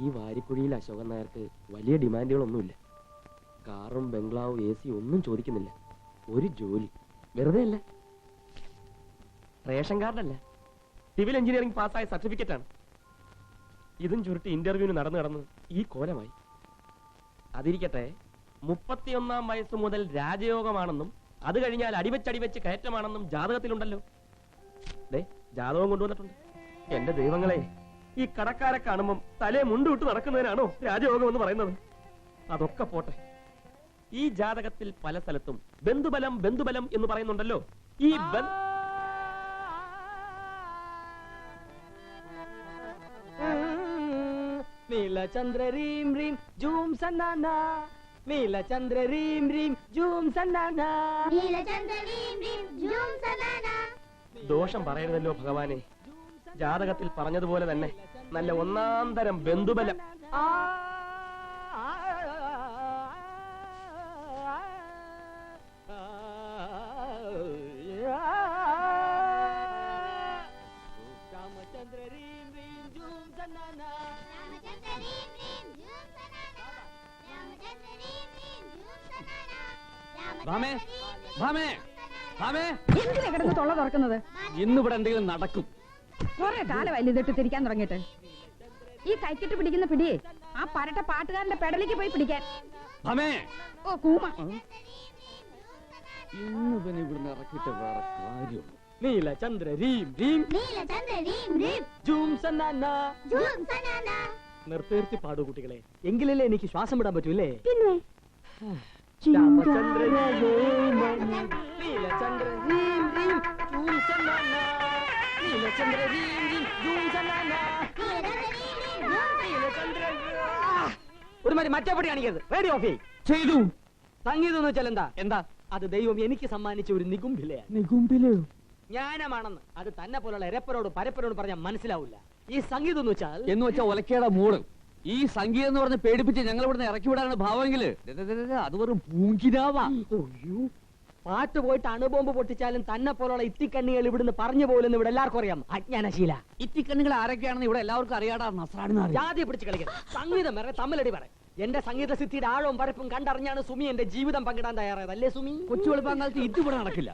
ഈ വാരിക്കുഴിയിൽ അശോകൻ നായർക്ക് വലിയ ഡിമാൻഡുകളൊന്നുമില്ല. കാറും ബംഗ്ലാവും AC ഒന്നും ചോദിക്കുന്നില്ല. ഒരു ജോലി വെറുതെ അല്ല, റേഷൻ കാർഡല്ല, സിവിൽ എഞ്ചിനീയറിംഗ് പാസ്സായ സർട്ടിഫിക്കറ്റ് ആണ്. ഇതും ചുരുട്ടി ഇന്റർവ്യൂവിന് നടന്നു ഈ കോലമായി. അതിരിക്കട്ടെ, 31-ാം വയസ്സ് മുതൽ രാജയോഗമാണെന്നും അത് കഴിഞ്ഞാൽ അടിവെച്ചടിവെച്ച് കയറ്റമാണെന്നും ജാതകത്തിലുണ്ടല്ലോ. ജാതകം കൊണ്ടുവന്നിട്ടുണ്ട്. എന്റെ ദൈവങ്ങളെ, ഈ കടക്കാരെ കാണുമ്പം തലേ മുണ്ടുവിട്ട് നടക്കുന്നതിനാണോ രാജയോഗം എന്ന് പറയുന്നത്? അതൊക്കെ പോട്ടെ, ഈ ജാതകത്തിൽ പല സ്ഥലത്തും ബന്ധുബലം ബന്ധുബലം എന്ന് പറയുന്നുണ്ടല്ലോ. ഈ നീലചന്ദ്ര റീം റീം ജൂം സന്നാന, നീലചന്ദ്ര റീം റീം ജൂം സന്നാന, നീലചന്ദ്ര റീം റീം ജൂം സന്നാന. ദോഷം പറയരുതല്ലോ ഭഗവാനെ. ജാതകത്തിൽ പറഞ്ഞതുപോലെ തന്നെ നല്ല ഒന്നാം തരം ബന്ധുബലം. രാമചന്ദ്ര റീം റീം ജൂം സന്നാന, രാമചന്ദ്ര റീം റീം ജൂം സന്നാന, രാമചന്ദ്ര റീം റീം ജൂം സന്നാന. ഭാമേ, ഭാമേ, ഭാമേ, എന്തിനാ കിടന്ന് തൊള്ള തുറക്കുന്നത്? ഇന്നിവിടെ എന്തെങ്കിലും നടക്കും. കുറെ കാലമല്ല ഇതിട്ട് തിരിക്കാൻ തുടങ്ങിയിട്ട്. ഈ കൈക്കിട്ട് പിടിക്കുന്ന പിടിയേ ആ പരട്ട പാട്ടുകാരന്റെ പെടലിക്ക് പോയി പിടിക്കാൻ. ഭാമേ, ഓ കൂമ. ഇന്ന് പിന്നെ ഇവിടുന്ന് ഇറക്കിയിട്ട് വേറെ കാര്യമുള്ളൂ. നീലചന്ദ്ര റീം റീം നീലചന്ദ്ര റീം റീം ജൂം സന്നാന. ജൂം സന്നാന. നിർത്തി പാടൂ കുട്ടികളെ, എങ്കിലല്ലേ എനിക്ക് ശ്വാസം വിടാൻ പറ്റൂല്ലേ? പിന്നെ രാമചന്ദ്ര നീലചന്ദ്ര റീം റീം ജൂം സന്നാന, നീലചന്ദ്ര റീം റീം ജൂം സന്നാന, നീലചന്ദ്ര. ഒരുമാതിരി മറ്റേപടി കാണിക്കരുത്. റേഡിയോ ഓഫ് ചെയ്തു. സംഗീതം എന്ന് വെച്ചാൽ എന്താ? എന്താ? അത് ദൈവം എനിക്ക് സമ്മാനിച്ച ഒരു നികുംഭിലയാണ്. നികുംഭിലയോ? ജ്ഞാനമാണെന്ന് അത് തന്നെ പോലുള്ള എരപ്പനോട് പരപ്പനോട് പറഞ്ഞാൽ മനസ്സിലാവില്ല. ഈ സംഗീതം എന്ന് വെച്ചാൽ ഒലക്കേടെ മൂട്. ഈ സംഗീതം എന്ന് പറഞ്ഞ് പേടിപ്പിച്ച് ഞങ്ങൾ ഇവിടുന്ന് ഇറക്കി വിടാനാണ് ഭാവമെങ്കില് അത് വെറും പൂങ്കിനാവാ. പാട്ട് പോയിട്ട് അണുബോംബ് പൊട്ടിച്ചാലും തന്നെ പോലുള്ള ഇത്തിക്കണ്ണികൾ ഇവിടുന്ന് പറഞ്ഞു പോലെന്ന് ഇവിടെ എല്ലാവർക്കും അറിയാം. അജ്ഞാനശീല. ഇത്തിക്കണ്ണുകൾ ആരൊക്കെയാണെന്ന് ഇവിടെ എല്ലാവർക്കും അറിയാടാ. നസ്രാണെന്ന് ജാതി പിടിച്ച് കളിക്കണം. സംഗീതം വേറെ തമ്മിലടി പറ. എന്റെ സംഗീത സിദ്ധിയുടെ ആഴവും പരപ്പും കണ്ടറിഞ്ഞാണ് സുമി എന്റെ ജീവിതം പങ്കിടാൻ തയ്യാറായത്. അല്ലേ സുമി? കൊച്ചു വെളുപ്പാൻ കാലത്ത് ഇതിവിടെ നടക്കില്ല.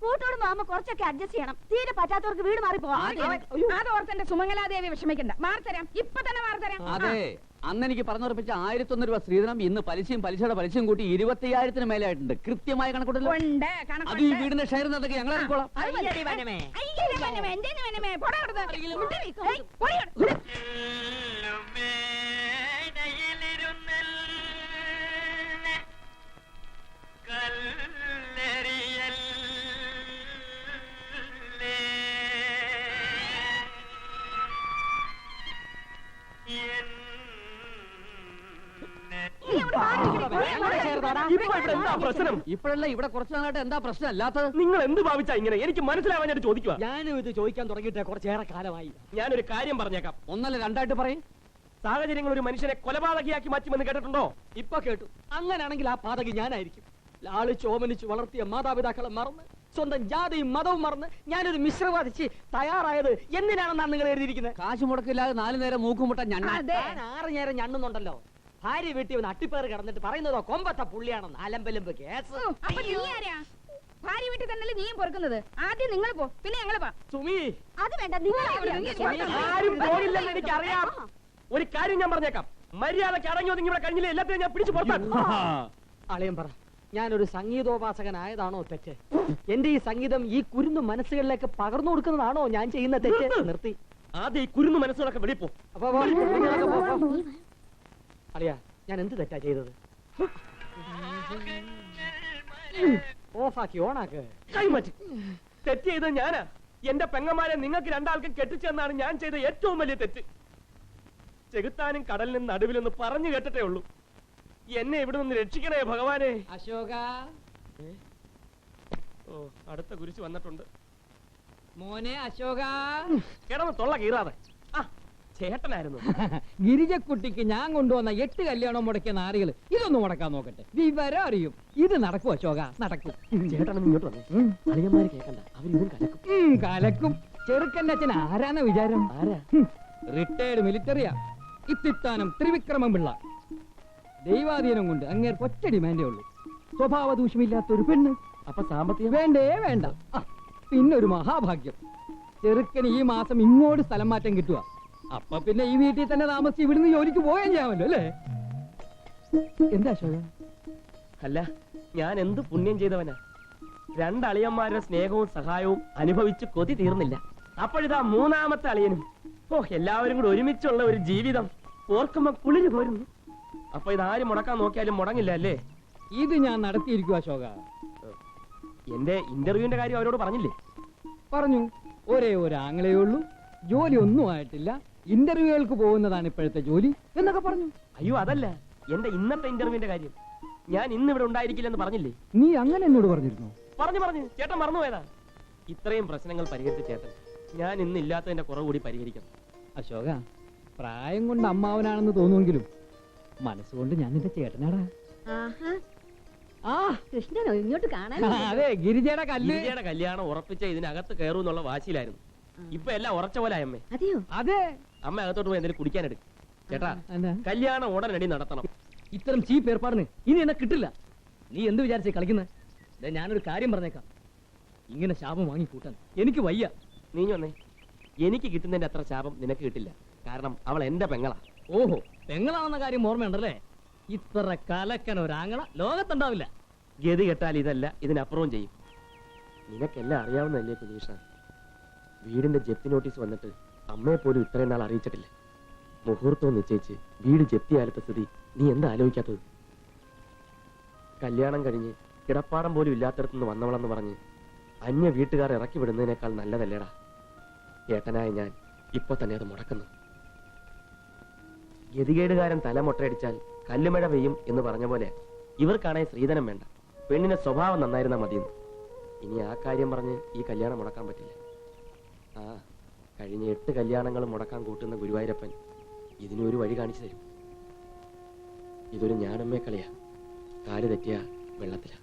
കൂട്ടോട് മാമ കുറച്ചൊക്കെ അഡ്ജസ്റ്റ് ചെയ്യണം. തീരെ പറ്റാത്തവർക്ക് വീട് മാറി പോവാം. അത് ഓർത്തെന്റെ സുമംഗലാദേവി വിഷമിക്കണ്ട. മാറിത്തരാം, ഇപ്പൊ തന്നെ മാറിത്തരാം. അതെ, അന്ന് എനിക്ക് പറഞ്ഞുറപ്പിച്ച 1001 രൂപ ശ്രീധനം ഇന്ന് പലിശയും പലിശയുടെ പലിശയും കൂട്ടി 25,000 മേലെ ആയിട്ടുണ്ട്. കൃത്യമായ കണക്കൂട്ടല്ലോ. അത് ഈ വീടിന്റെ ഷെയർ എന്നതൊക്കെ ഞങ്ങൾ എടുക്കോളാം. ഇപ്പോഴല്ല, ഇവിടെ കുറച്ചു നാളായിട്ട് എന്താ പ്രശ്നം അല്ലാത്തത്? നിങ്ങൾ എന്ത് ഭാവിച്ചാ ഇങ്ങനെ? എനിക്ക് മനസ്സിലാവാനായിട്ട് ചോദിക്കുക. ഞാനും ഇത് ചോദിക്കാൻ തുടങ്ങിയിട്ട് കുറച്ചേറെ കാലമായി. ഞാനൊരു കാര്യം പറഞ്ഞേക്കാം. ഒന്നല്ല രണ്ടായിട്ട് പറയും. സാഹചര്യങ്ങൾ ഒരു മനുഷ്യനെ കൊലപാതകിയാക്കി മാറ്റുമെന്ന് കേട്ടിട്ടുണ്ടോ? ഇപ്പൊ കേട്ടു. അങ്ങനെയാണെങ്കിൽ ആ പാതകി ഞാനായിരിക്കും. ലാളിച്ച് ഓമനിച്ച് വളർത്തിയ മാതാപിതാക്കളെ മറന്ന് സ്വന്തം ജാതിയും മതവും മറന്ന് ഞാനൊരു മിശ്രവാദിച്ച് തയ്യാറായത് എന്തിനാണെന്നാണ് നിങ്ങൾ എഴുതിയിരിക്കുന്നത്? കാശ് മുടക്കില്ലാതെ 4 നേരം മൂക്കുമുട്ട ഞാൻ 6 നേരം ഞണ്ണുന്നുണ്ടല്ലോ. ഭാര്യ വീട്ടിൽ ഒന്ന് അട്ടിപ്പേറ് കിടന്നിട്ട് പറയുന്നതോ കൊമ്പത്ത പുള്ളിയാണെന്ന്. അലമ്പലമ്പ് കേസ്. ഭാര്യ വീട്ടിൽ തന്നെയല്ലേ നീയും പൊറുക്കുന്നത്? ആദ്യം നിങ്ങൾ പോ, പിന്നെ ഞങ്ങള് പോ. സുമി, അത് വേണ്ട, നിങ്ങൾ ആരും പോകില്ലെന്ന് എനിക്കറിയാം. ഒരു കാര്യം ഞാൻ പറഞ്ഞേക്കാം. മര്യാദക്ക് അടങ്ങി ഒതുങ്ങി ഇവിടെ കഴിഞ്ഞില്ല. എല്ലാത്തിനും ഞാൻ പിടിച്ചു പുറത്താക്കും. അളിയൻ പറ, ഞാനൊരു സംഗീതോപാസകനായതാണോ തെറ്റ്? എന്റെ ഈ സംഗീതം ഈ കുരുന്നു മനസ്സുകളിലേക്ക് പകർന്നു കൊടുക്കുന്നതാണോ ഞാൻ ചെയ്യുന്ന തെറ്റ്? നിർത്തി. ആദ്യം ഈ കുരുന്നു മനസ്സുകളൊക്കെ വെളിപ്പോ. അറിയാ, ഞാൻ എന്ത് തെറ്റാ ചെയ്തത്? ഓഫാക്കി ഓണാക്ക്. കൈമാറ്റി. തെറ്റ് ചെയ്തത് ഞാനാ. എന്റെ പെങ്ങന്മാരെ നിങ്ങൾക്ക് രണ്ടാൾക്കും കെട്ടിച്ചെന്നാണ് ഞാൻ ചെയ്ത ഏറ്റവും വലിയ തെറ്റ്. ചെകുത്താനും കടലിനും നടുവിലൊന്ന് പറഞ്ഞു കേട്ടിട്ടേ ഉള്ളൂ. എന്നെ ഇവിടെ നിന്ന് രക്ഷിക്കണേ ഭഗവാനെ. അശോക, ഓ, അടുത്ത കുരിശ് വന്നിട്ടുണ്ട്. മോനെ അശോക, കിടന്ന് തൊള്ള കീറാതെ. ആ, ചേട്ടനായിരുന്നു. ഗിരിജക്കുട്ടിക്ക് ഞാൻ കൊണ്ടുവന്ന 8 കല്യാണം മുടക്കിയ നാരികൾ ഇതൊന്നും മുടക്കാൻ നോക്കട്ടെ. വിവരം അറിയും. ഇത് നടക്കും അശോക, നടക്കും. ചേട്ടൻ ഇങ്ങോട്ട് വന്നേ. അളിയന്മാര് കേൾക്കണ്ട, അവരിതും കലക്കും. കലക്കും. ചെറുക്കൻ്റെ അച്ഛൻ ആരാന്ന വിചാരം? ആരാ? റിട്ടയർഡ് മിലിറ്ററിയാ. ഇത്തിത്താനം ത്രിവിക്രമം പിള്ള. ദൈവാധീനം കൊണ്ട് അങ്ങേർക്ക് ഒറ്റ ഡിമാൻഡേ ഉള്ളൂ, സ്വഭാവ ദൂഷ്യമില്ലാത്തൊരു പെണ്ണ്. അപ്പൊ സാമ്പത്തികം വേണ്ടേ വേണ്ട. പിന്നൊരു മഹാഭാഗ്യം, ചെറുക്കന് ഈ മാസം ഇങ്ങോട്ട് സ്ഥലം മാറ്റം കിട്ടുക. അപ്പൊ പിന്നെ ഈ വീട്ടിൽ തന്നെ താമസിച്ച് ഇവിടുന്ന് ജോലിക്ക് പോയാൽ ചെയ്യാമല്ലോ അല്ലേ? എന്താ അശോക? അല്ല, ഞാൻ എന്ത് പുണ്യം ചെയ്തവനാ. രണ്ടളിയന്മാരുടെ സ്നേഹവും സഹായവും അനുഭവിച്ച് കൊതി തീർന്നില്ല. അപ്പോഴിതാ മൂന്നാമത്തെ അളിയനും. ഓ, എല്ലാവരും കൂടെ ഒരുമിച്ചുള്ള ഒരു ജീവിതം ഓർക്കുമ്പോ കുളിര് പോരുന്നു. അപ്പൊ ഇതാരും മുടക്കാൻ നോക്കിയാലും മുടങ്ങില്ല അല്ലേ? ഇത് ഞാൻ നടത്തിയിരിക്കും അശോക. എന്റെ ഇന്റർവ്യൂവിന്റെ കാര്യം അവരോട് പറഞ്ഞില്ലേ? പറഞ്ഞു, ഒരേ ഒരു ആങ്ങളേ ഉള്ളൂ, ജോലി ഒന്നും ആയിട്ടില്ല, ഇന്റർവ്യൂകൾക്ക് പോകുന്നതാണ് ഇപ്പോഴത്തെ ജോലി എന്നൊക്കെ പറഞ്ഞു. അയ്യോ, അതല്ല, എന്റെ ഇന്നത്തെ ഇന്റർവ്യൂവിന്റെ കാര്യം. ഞാൻ ഇന്ന് ഇവിടെ ഉണ്ടായിരിക്കില്ലെന്ന് പറഞ്ഞില്ലേ? നീ അങ്ങനെ എന്നോട് പറഞ്ഞിരുന്നു? പറഞ്ഞു ചേട്ടൻ മറന്നുപോയതാ. ഇത്രയും പ്രശ്നങ്ങൾ പരിഹരിച്ച ചേട്ടൻ ഞാൻ ഇന്ന് ഇല്ലാത്തതിന്റെ കുറവ് കൂടി പരിഹരിക്കണം. അശോക, പ്രായം കൊണ്ട് അമ്മാവനാണെന്ന് തോന്നുമെങ്കിലും മനസ്സുകൊണ്ട് ഞാൻ നിന്റെ ചേട്ടനാടാ. ആ കൃഷ്ണനോ ഇങ്ങോട്ട് കാണാൻ? അതെ, ഗിരിജയുടെ കല്ല്. ഗിരിജയുടെ കല്യാണം ഉറപ്പിച്ച ഇതിനകത്ത് കയറും എന്നുള്ള വാശിയിലായിരുന്നു. ഇപ്പൊ എല്ലാം ഉറച്ച പോലെ അമ്മേ. അതെയോ? അതെ. അമ്മ അകത്തോട്ട് പോയി എന്തെങ്കിലും കുടിക്കാനെടുക്കും. ചേട്ടാ, എന്താ? കല്യാണം ഉടനടി നടത്തണം. ഇത്തരം ചീപ്പ് ഏർപ്പാടിന് ഇനി എന്നെ കിട്ടില്ല. നീ എന്ത് വിചാരിച്ചേ കളിക്കുന്നത്? ഞാനൊരു കാര്യം പറഞ്ഞേക്കാം, ഇങ്ങനെ ശാപം വാങ്ങി കൂട്ടാൻ എനിക്ക് വയ്യ. നീ വന്നേ. എനിക്ക് കിട്ടുന്നതിന്റെ അത്ര ശാപം നിനക്ക് കിട്ടില്ല. കാരണം അവൾ എന്റെ പെങ്ങളാ. ഓഹോ, പെങ്ങളാണെന്ന കാര്യം ഓർമ്മയുണ്ടല്ലേ? ഇത്ര കലക്കൻ ഒരാങ്ങള ലോകത്തുണ്ടാവില്ല. ഗതി കെട്ടാൽ ഇതല്ല, ഇതിനപ്പുറവും ചെയ്യും. നിനക്കെല്ലാം അറിയാവുന്നതല്ലേ കുഞ്ഞീഷ? വീടിന്റെ ജപ്തി നോട്ടീസ് വന്നിട്ട് അമ്മയെ പോലും ഇത്രയും നാൾ അറിയിച്ചിട്ടില്ല. മുഹൂർത്തവും നിശ്ചയിച്ച് വീട് ജപ്തിയാലത്തെ സ്ഥിതി നീ എന്താ ആലോചിക്കാത്തത്? കല്യാണം കഴിഞ്ഞ് കിടപ്പാടം പോലും ഇല്ലാത്തടത്തുനിന്ന് വന്നവളെന്ന് പറഞ്ഞ് അന്യ വീട്ടുകാർ ഇറക്കി വിടുന്നതിനേക്കാൾ നല്ലതല്ലേടാ. ഏട്ടനായ ഞാൻ ഇപ്പൊ തന്നെ അത് മുടക്കുന്നു. ഗതികേടുകാരൻ തല മൊട്ടയടിച്ചാൽ കല്ലുമഴ പെയ്യും എന്ന് പറഞ്ഞ പോലെ ഇവർക്കാണെങ്കിൽ സ്ത്രീധനം വേണ്ട, പെണ്ണിന്റെ സ്വഭാവം നന്നായിരുന്നാ മതിയെന്ന്. ഇനി ആ കാര്യം പറഞ്ഞ് ഈ കല്യാണം മുടക്കാൻ പറ്റില്ല. ആ, കഴിഞ്ഞ 8 കല്യാണങ്ങൾ മുടക്കാൻ കൂട്ടുന്ന ഗുരുവായൂരപ്പൻ ഇതിനൊരു വഴി കാണിച്ചു തരും. ഇതൊരു ഞാനമ്മേ കളിയാ. കാല് തെറ്റിയ വെള്ളത്തിലാ.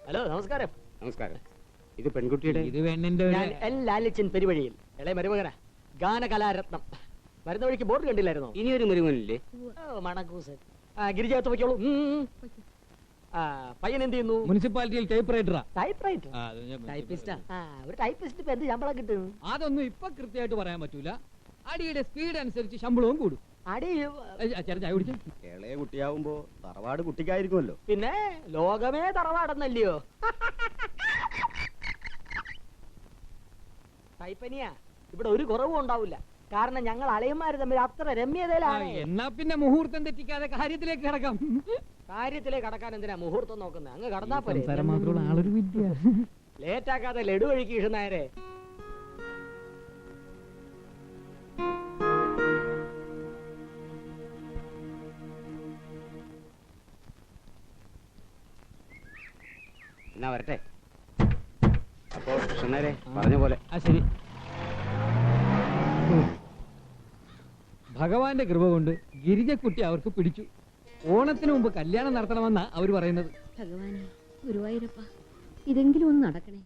ഹലോ, നമസ്കാരം. നമസ്കാരം. ഇത് പെൺകുട്ടിയുടെ ഇത് പെണ്ണിന്റെ ഒരു- ഞാൻ എൽ ലാലിച്ചൻ പെരുവഴിയിൽ ഇളയ മരുമകനാ, ഗാനകലാരത്നം. വരുന്ന വഴിക്ക് ബോർഡ് കണ്ടില്ലായിരുന്നോ? ഇനിയൊരു മുരുകനില്ലേ? മണക്കൂസൻ. ഗിരിജാത്ത് വയ്ക്കോളൂ. പയ്യൻ എന്ത് ചെയ്യുന്നു? മുനിസിപ്പാലിറ്റിയിൽ ടൈപ്പ് റൈറ്ററാ. Typewriter. ഒരു ടൈപ്പിസ്റ്റ് ഇപ്പൊ എന്ത് ശമ്പളം കിട്ടും? അതൊന്നും ഇപ്പൊ കൃത്യമായിട്ട് പറയാൻ പറ്റൂല. അടിയുടെ സ്പീഡ് അനുസരിച്ച് ശമ്പളവും കൂടും. അടി ചേട്ടൻ ചായ കുടിച്ചു. ഇളയ കുട്ടിയാവുമ്പോ തറവാട് കുട്ടിക്കായിരിക്കുമല്ലോ. പിന്നെ ലോകമേ തറവാടെന്നല്ലയോ? ടൈപ്പനിയാ, ഇവിടെ ഒരു കുറവും ഉണ്ടാവില്ല. കാരണം ഞങ്ങൾ അളയന്മാര് തമ്മിൽ അത്ര രമ്യതയിലാണ്. എന്നാ പിന്നെ മുഹൂർത്തം തെറ്റിക്കാതെ കാര്യത്തിലേക്ക് കിടക്കാം. കാര്യത്തിലേക്ക് കടക്കാൻ എന്തിനാ മുഹൂർത്തം നോക്കുന്നത്? അങ്ങ് കടന്നാ പോലെ. സംസാരം മാത്രമുള്ള ആളൊരു വിദ്യ. ലേറ്റാക്കാതെ ലഡു കഴിക്ക് കൃഷ്ണനായരെ. എന്നാ വരട്ടെ. അപ്പോ കൃഷ്ണരെ പറഞ്ഞ പോലെ. ആ ശരി. ഭഗവാന്റെ കൃപ കൊണ്ട് ഗിരിജക്കുട്ടി അവർക്ക് പിടിച്ചു. ഓണത്തിന് മുമ്പ് കല്യാണം നടത്തണമെന്നാ അവര് പറയുന്നത്. ഭഗവാനെ, ഗുരുവായൂരപ്പ, ഇതെങ്കിലും ഒന്ന് നടക്കണേ.